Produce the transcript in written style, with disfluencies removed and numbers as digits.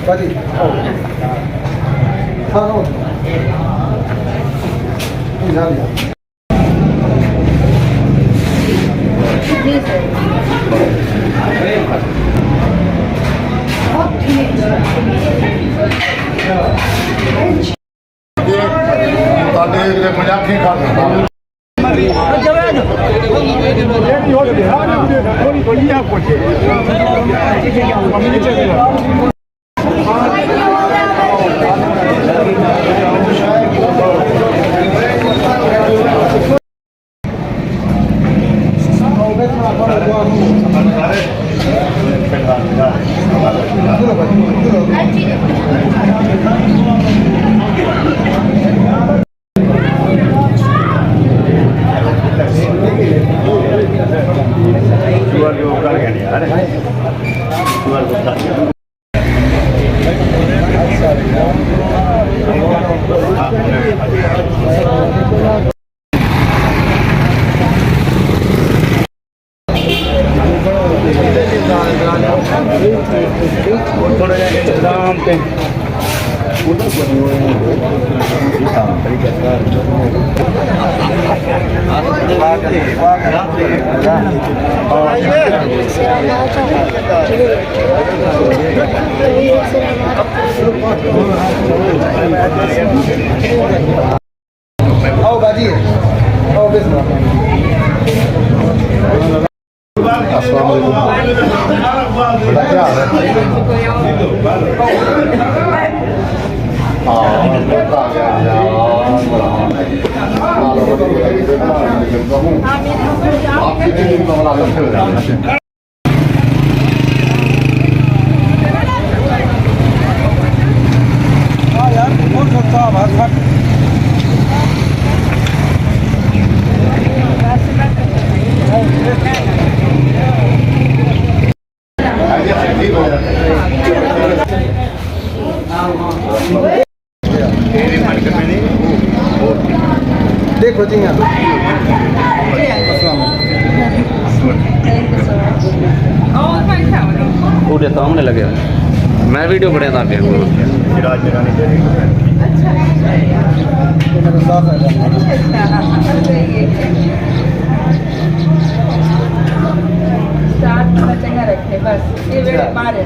Buddy. हाँ जी sir मजाक नहीं थोड़ा इंतजाम पे आओ बाजी आओ बिस्मिल्लाह यार बहुत सस्ता भाग देखो जी यहाँ पूरे सामने लगे मैं वीडियो बड़े था चंगा रखे बस ये मारे